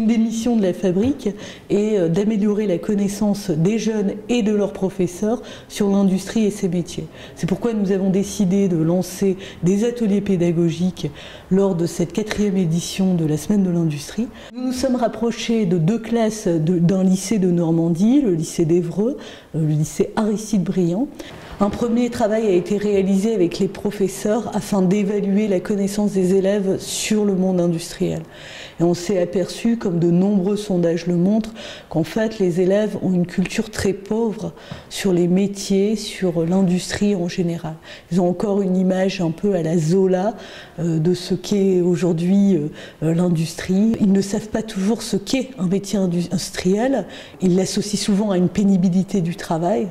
des missions de la fabrique est d'améliorer la connaissance des jeunes et de leurs professeurs sur l'industrie et ses métiers. C'est pourquoi nous avons décidé de lancer des ateliers pédagogiques lors de cette 4e édition de la Semaine de l'Industrie. Nous nous sommes rapprochés de 2 classes d'un lycée de Normandie, le lycée d'Évreux, le lycée Aristide Briand. Un premier travail a été réalisé avec les professeurs afin d'évaluer la connaissance des élèves sur le monde industriel. Et on s'est aperçu, comme de nombreux sondages le montrent, qu'en fait les élèves ont une culture très pauvre sur les métiers, sur l'industrie en général. Ils ont encore une image un peu à la Zola de ce qu'est aujourd'hui l'industrie. Ils ne savent pas toujours ce qu'est un métier industriel. Ils l'associent souvent à une pénibilité du travail.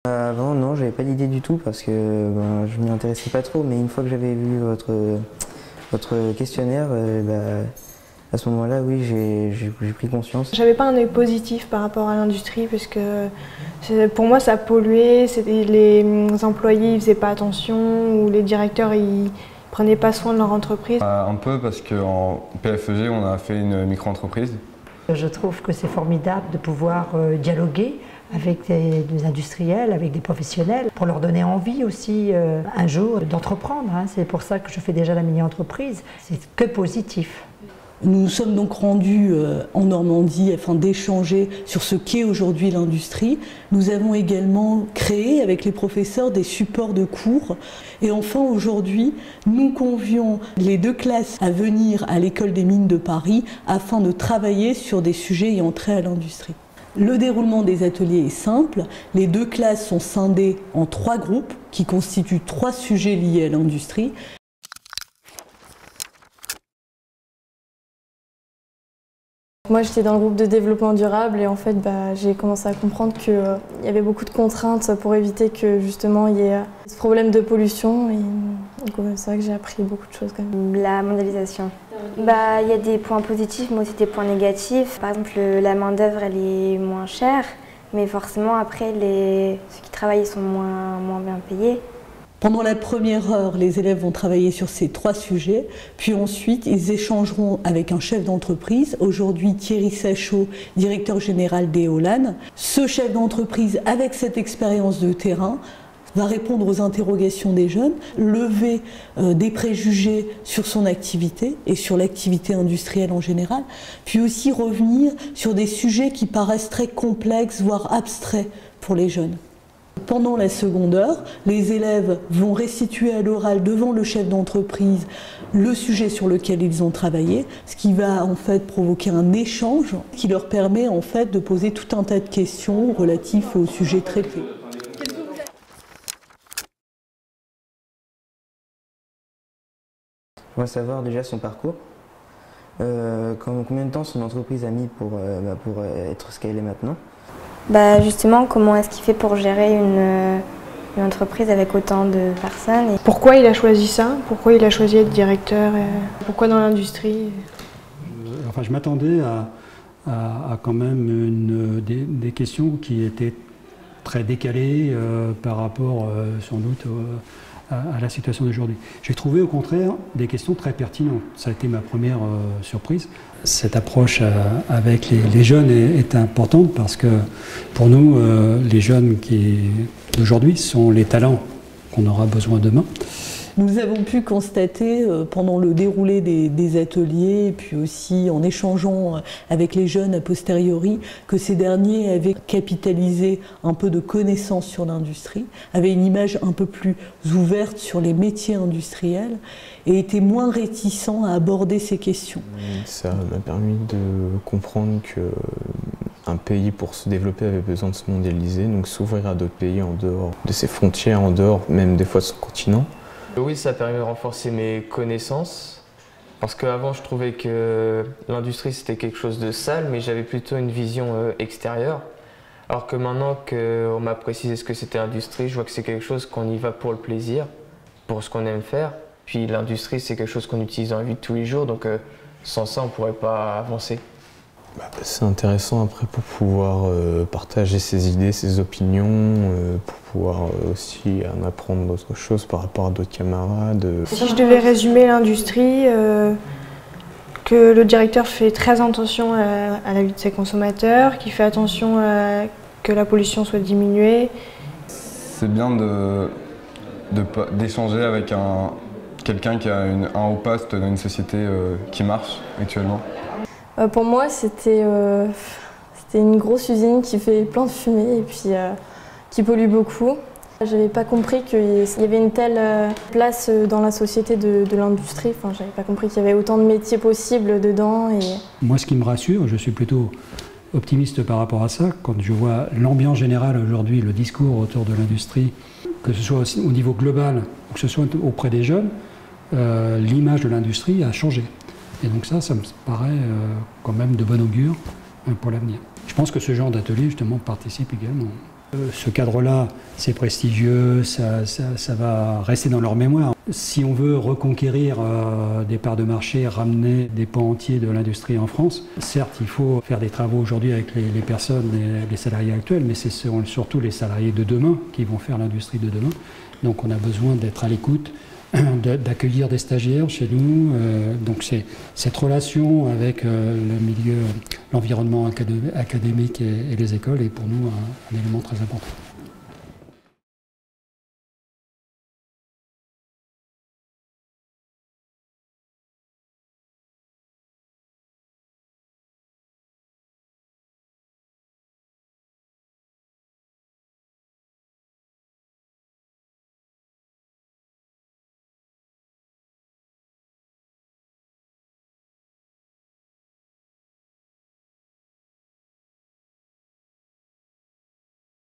Avant, non, j'avais pas d'idée du tout parce que je m'y intéressais pas trop, mais une fois que j'avais vu votre questionnaire, à ce moment-là, oui, j'ai pris conscience. J'avais pas un œil positif par rapport à l'industrie parce que pour moi ça polluait, les employés ils faisaient pas attention ou les directeurs ils prenaient pas soin de leur entreprise. Un peu parce qu'en PFEG on a fait une micro-entreprise. Je trouve que c'est formidable de pouvoir dialoguer avec des industriels, avec des professionnels, pour leur donner envie aussi un jour d'entreprendre. C'est pour ça que je fais déjà la mini-entreprise. C'est que positif. Nous nous sommes donc rendus en Normandie afin d'échanger sur ce qu'est aujourd'hui l'industrie. Nous avons également créé avec les professeurs des supports de cours. Et enfin aujourd'hui, nous convions les 2 classes à venir à l'école des mines de Paris afin de travailler sur des sujets ayant trait à l'industrie. Le déroulement des ateliers est simple. Les 2 classes sont scindées en 3 groupes qui constituent 3 sujets liés à l'industrie. Moi j'étais dans le groupe de développement durable et en fait j'ai commencé à comprendre qu'il y avait beaucoup de contraintes pour éviter que justement il y ait ce problème de pollution et c'est vrai que j'ai appris beaucoup de choses quand même. La mondialisation. Il y a des points positifs mais aussi des points négatifs. Par exemple la main d'œuvre elle est moins chère mais forcément après ceux qui travaillent sont moins bien payés. Pendant la première heure, les élèves vont travailler sur ces 3 sujets, puis ensuite ils échangeront avec un chef d'entreprise, aujourd'hui Thierry Sachot, directeur général d'Éolane. Ce chef d'entreprise, avec cette expérience de terrain, va répondre aux interrogations des jeunes, lever des préjugés sur son activité et sur l'activité industrielle en général, puis aussi revenir sur des sujets qui paraissent très complexes, voire abstraits pour les jeunes. Pendant la seconde heure, les élèves vont restituer à l'oral devant le chef d'entreprise le sujet sur lequel ils ont travaillé, ce qui va en fait provoquer un échange qui leur permet en fait de poser tout un tas de questions relatives au sujet traité. On va savoir déjà son parcours, combien de temps son entreprise a mis pour être ce qu'elle est maintenant. Justement, comment est-ce qu'il fait pour gérer une entreprise avec autant de personnes Pourquoi il a choisi ça? Pourquoi il a choisi d'être directeur? Pourquoi dans l'industrie? Enfin, je m'attendais à quand même des questions qui étaient très décalées par rapport sans doute à la situation d'aujourd'hui. J'ai trouvé au contraire des questions très pertinentes. Ça a été ma première surprise. Cette approche avec les jeunes est importante parce que pour nous, les jeunes d'aujourd'hui sont les talents qu'on aura besoin demain. Nous avons pu constater pendant le déroulé des ateliers et puis aussi en échangeant avec les jeunes a posteriori que ces derniers avaient capitalisé un peu de connaissances sur l'industrie, avaient une image un peu plus ouverte sur les métiers industriels et étaient moins réticents à aborder ces questions. Ça m'a permis de comprendre qu'un pays pour se développer avait besoin de se mondialiser, donc s'ouvrir à d'autres pays en dehors de ses frontières, en dehors même des fois de son continent. Oui, ça permet de renforcer mes connaissances parce qu'avant je trouvais que l'industrie c'était quelque chose de sale mais j'avais plutôt une vision extérieure alors que maintenant qu'on m'a précisé ce que c'était l'industrie, je vois que c'est quelque chose qu'on y va pour le plaisir, pour ce qu'on aime faire. Puis l'industrie c'est quelque chose qu'on utilise dans la vie de tous les jours donc sans ça on ne pourrait pas avancer. C'est intéressant après pour pouvoir partager ses idées, ses opinions, pour pouvoir aussi en apprendre d'autres choses par rapport à d'autres camarades. Si je devais résumer l'industrie, que le directeur fait très attention à la vie de ses consommateurs, qu'il fait attention à que la pollution soit diminuée. C'est bien d'échanger avec quelqu'un qui a un haut poste dans une société qui marche actuellement. Pour moi, c'était une grosse usine qui fait plein de fumée et puis qui pollue beaucoup. Je n'avais pas compris qu'il y avait une telle place dans la société de l'industrie. Enfin, je n'avais pas compris qu'il y avait autant de métiers possibles dedans. Moi, ce qui me rassure, je suis plutôt optimiste par rapport à ça, quand je vois l'ambiance générale aujourd'hui, le discours autour de l'industrie, que ce soit au niveau global ou que ce soit auprès des jeunes, l'image de l'industrie a changé. Et donc ça me paraît quand même de bon augure pour l'avenir. Je pense que ce genre d'atelier, justement, participe également. Ce cadre-là, c'est prestigieux, ça va rester dans leur mémoire. Si on veut reconquérir des parts de marché, ramener des pans entiers de l'industrie en France, certes, il faut faire des travaux aujourd'hui avec les personnes, les salariés actuels, mais ce seront surtout les salariés de demain qui vont faire l'industrie de demain. Donc on a besoin d'être à l'écoute, d'accueillir des stagiaires chez nous. Donc c'est cette relation avec le milieu, l'environnement académique et les écoles est pour nous un élément très important.